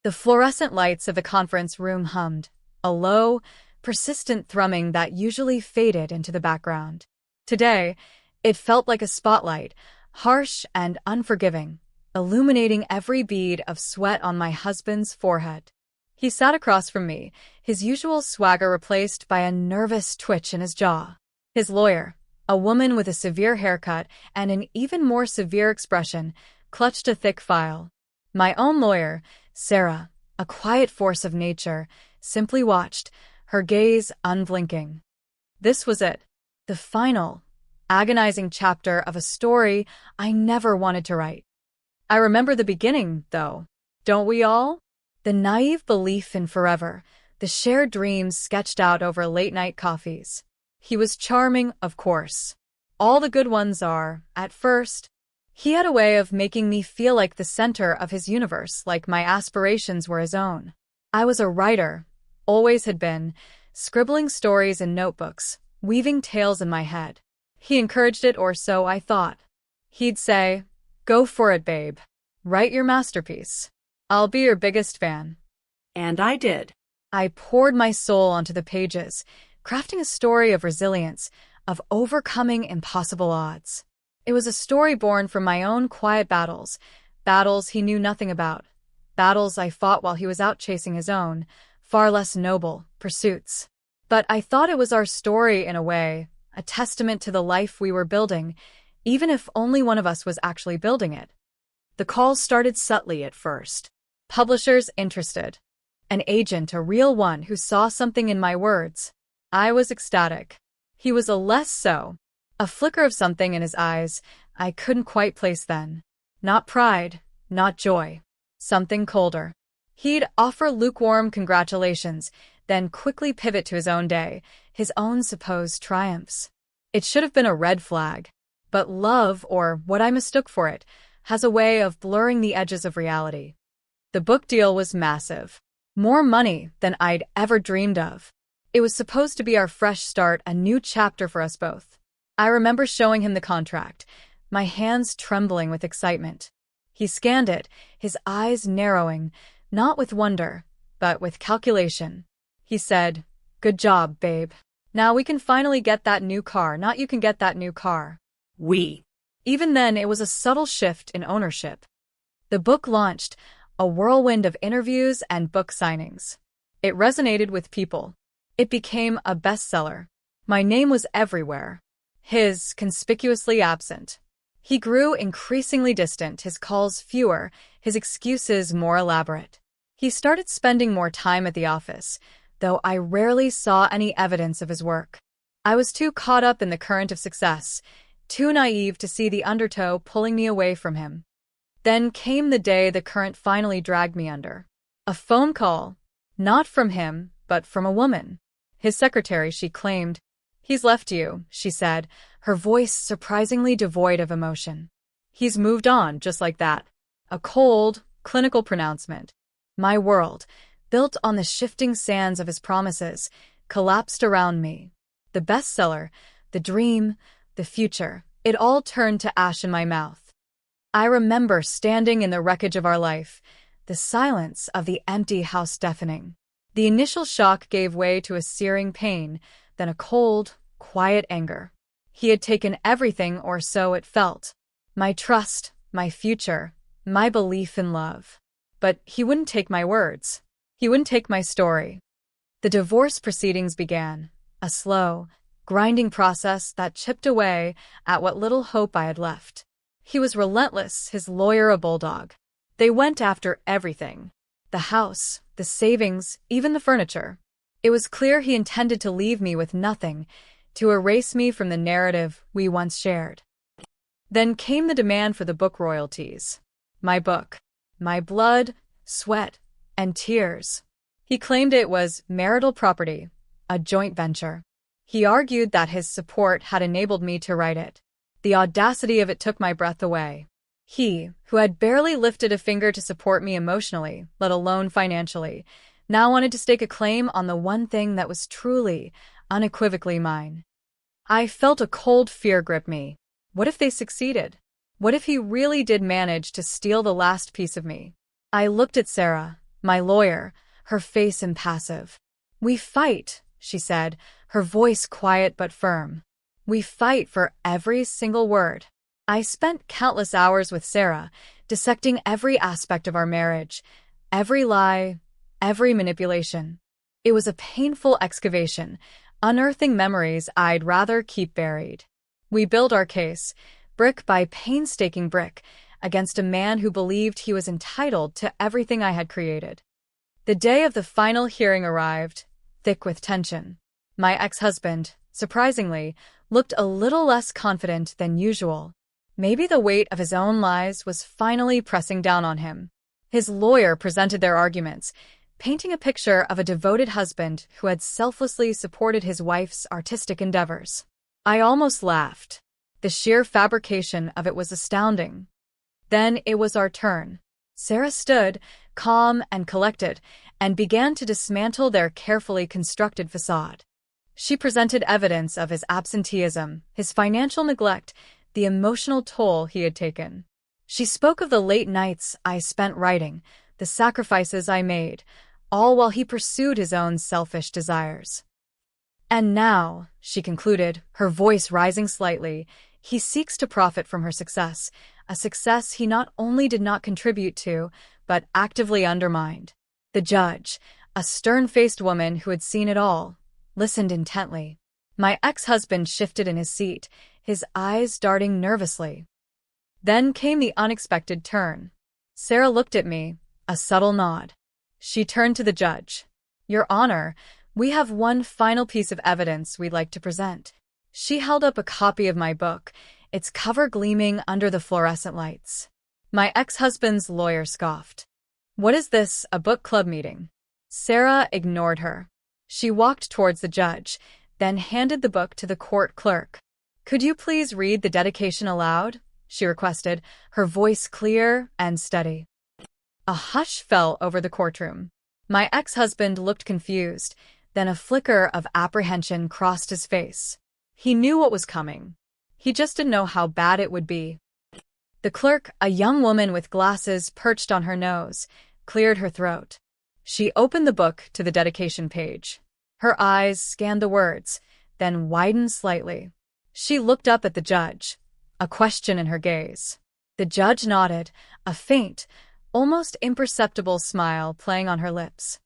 The fluorescent lights of the conference room hummed, a low, persistent thrumming that usually faded into the background. Today, it felt like a spotlight, harsh and unforgiving, illuminating every bead of sweat on my husband's forehead. He sat across from me, his usual swagger replaced by a nervous twitch in his jaw. His lawyer, a woman with a severe haircut and an even more severe expression, clutched a thick file. My own lawyer, Sarah, a quiet force of nature, simply watched, her gaze unblinking. This was it, the final, agonizing chapter of a story I never wanted to write. I remember the beginning, though. Don't we all? The naive belief in forever, the shared dreams sketched out over late-night coffees. He was charming, of course. All the good ones are, at first. He had a way of making me feel like the center of his universe, like my aspirations were his own. I was a writer, always had been, scribbling stories in notebooks, weaving tales in my head. He encouraged it, or so I thought. He'd say, "Go for it, babe. Write your masterpiece. I'll be your biggest fan." And I did. I poured my soul onto the pages, crafting a story of resilience, of overcoming impossible odds. It was a story born from my own quiet battles, battles he knew nothing about, battles I fought while he was out chasing his own, far less noble, pursuits. But I thought it was our story in a way, a testament to the life we were building, even if only one of us was actually building it. The calls started subtly at first. Publishers interested. An agent, a real one who saw something in my words. I was ecstatic. He was a less so. A flicker of something in his eyes I couldn't quite place then. Not pride, not joy. Something colder. He'd offer lukewarm congratulations, then quickly pivot to his own day, his own supposed triumphs. It should have been a red flag. But love, or what I mistook for it, has a way of blurring the edges of reality. The book deal was massive. More money than I'd ever dreamed of. It was supposed to be our fresh start, a new chapter for us both. I remember showing him the contract, my hands trembling with excitement. He scanned it, his eyes narrowing, not with wonder, but with calculation. He said, "Good job, babe. Now we can finally get that new car, not you can get that new car." We. Even then, it was a subtle shift in ownership. The book launched, a whirlwind of interviews and book signings. It resonated with people. It became a bestseller. My name was everywhere. His, conspicuously absent. He grew increasingly distant, his calls fewer, his excuses more elaborate. He started spending more time at the office, though I rarely saw any evidence of his work. I was too caught up in the current of success, too naive to see the undertow pulling me away from him. Then came the day the current finally dragged me under. A phone call. Not from him, but from a woman. His secretary, she claimed. "He's left you," she said, her voice surprisingly devoid of emotion. "He's moved on, just like that." A cold, clinical pronouncement. My world, built on the shifting sands of his promises, collapsed around me. The bestseller, the dream, the future, it all turned to ash in my mouth. I remember standing in the wreckage of our life, the silence of the empty house deafening. The initial shock gave way to a searing pain, then a cold, quiet anger. He had taken everything, or so it felt. My trust, my future, my belief in love. But he wouldn't take my words. He wouldn't take my story. The divorce proceedings began, a slow, grinding process that chipped away at what little hope I had left. He was relentless, his lawyer a bulldog. They went after everything. The house, the savings, even the furniture. It was clear he intended to leave me with nothing, to erase me from the narrative we once shared. Then came the demand for the book royalties. My book. My blood, sweat, and tears. He claimed it was marital property, a joint venture. He argued that his support had enabled me to write it. The audacity of it took my breath away. He, who had barely lifted a finger to support me emotionally, let alone financially, now wanted to stake a claim on the one thing that was truly, unequivocally mine. I felt a cold fear grip me. What if they succeeded? What if he really did manage to steal the last piece of me? I looked at Sarah, My lawyer, her face impassive. "We fight," she said, her voice quiet but firm. "We fight for every single word." I spent countless hours with Sarah, dissecting every aspect of our marriage, every lie, every manipulation. It was a painful excavation, unearthing memories I'd rather keep buried. We built our case, brick by painstaking brick, against a man who believed he was entitled to everything I had created. The day of the final hearing arrived, thick with tension. My ex-husband, surprisingly, looked a little less confident than usual. Maybe the weight of his own lies was finally pressing down on him. His lawyer presented their arguments, painting a picture of a devoted husband who had selflessly supported his wife's artistic endeavors. I almost laughed. The sheer fabrication of it was astounding. Then it was our turn. Sarah stood, calm and collected, and began to dismantle their carefully constructed facade. She presented evidence of his absenteeism, his financial neglect, the emotional toll he had taken. She spoke of the late nights I spent writing, the sacrifices I made, all while he pursued his own selfish desires. "And now," she concluded, her voice rising slightly, "he seeks to profit from her success, a success he not only did not contribute to, but actively undermined." The judge, a stern-faced woman who had seen it all, listened intently. My ex-husband shifted in his seat, his eyes darting nervously. Then came the unexpected turn. Sarah looked at me, a subtle nod. She turned to the judge. "Your Honor, we have one final piece of evidence we'd like to present." She held up a copy of my book, its cover gleaming under the fluorescent lights. My ex-husband's lawyer scoffed. "What is this, a book club meeting?" Sarah ignored her. She walked towards the judge, then handed the book to the court clerk. "Could you please read the dedication aloud?" she requested, her voice clear and steady. A hush fell over the courtroom. My ex-husband looked confused, then a flicker of apprehension crossed his face. He knew what was coming. He just didn't know how bad it would be. The clerk, a young woman with glasses perched on her nose, cleared her throat. She opened the book to the dedication page. Her eyes scanned the words, then widened slightly. She looked up at the judge, a question in her gaze. The judge nodded, a faint, almost imperceptible smile playing on her lips.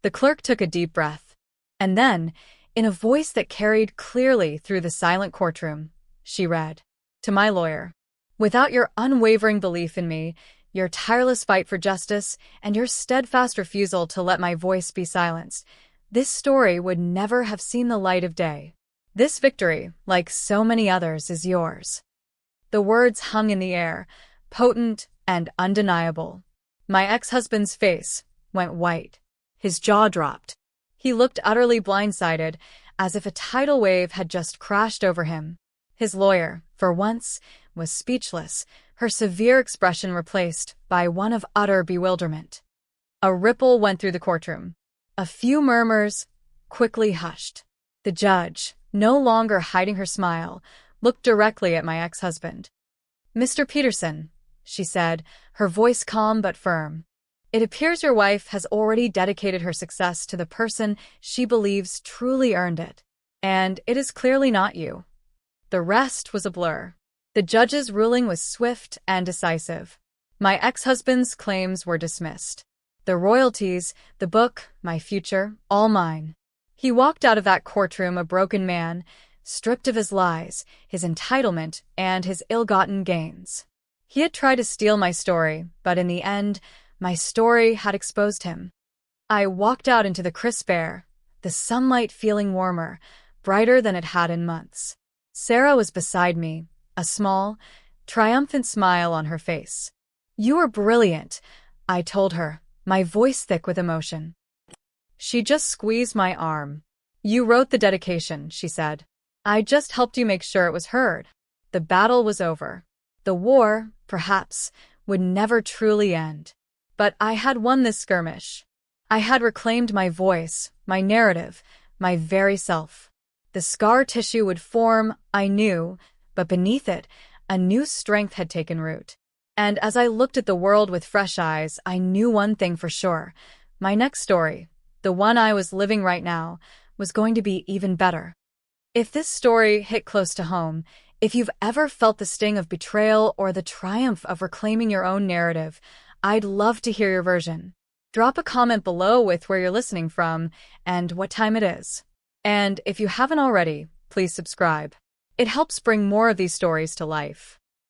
The clerk took a deep breath. And then, in a voice that carried clearly through the silent courtroom, she read, "To my lawyer, without your unwavering belief in me, your tireless fight for justice, and your steadfast refusal to let my voice be silenced, this story would never have seen the light of day. This victory, like so many others, is yours." The words hung in the air, potent and undeniable. My ex-husband's face went white. His jaw dropped. He looked utterly blindsided, as if a tidal wave had just crashed over him. His lawyer, for once, was speechless, her severe expression replaced by one of utter bewilderment. A ripple went through the courtroom. A few murmurs quickly hushed. The judge, no longer hiding her smile, looked directly at my ex-husband. "Mr. Peterson," she said, her voice calm but firm, "it appears your wife has already dedicated her success to the person she believes truly earned it. And it is clearly not you." The rest was a blur. The judge's ruling was swift and decisive. My ex-husband's claims were dismissed. The royalties, the book, my future, all mine. He walked out of that courtroom a broken man, stripped of his lies, his entitlement, and his ill-gotten gains. He had tried to steal my story, but in the end, my story had exposed him. I walked out into the crisp air, the sunlight feeling warmer, brighter than it had in months. Sarah was beside me, a small, triumphant smile on her face. "You are brilliant," I told her, my voice thick with emotion. She just squeezed my arm. "You wrote the dedication," she said. "I just helped you make sure it was heard." The battle was over. The war, perhaps, would never truly end. But I had won this skirmish. I had reclaimed my voice, my narrative, my very self. The scar tissue would form, I knew, but beneath it, a new strength had taken root. And as I looked at the world with fresh eyes, I knew one thing for sure. My next story, the one I was living right now, was going to be even better. If this story hit close to home, if you've ever felt the sting of betrayal or the triumph of reclaiming your own narrative, I'd love to hear your version. Drop a comment below with where you're listening from and what time it is. And if you haven't already, please subscribe. It helps bring more of these stories to life.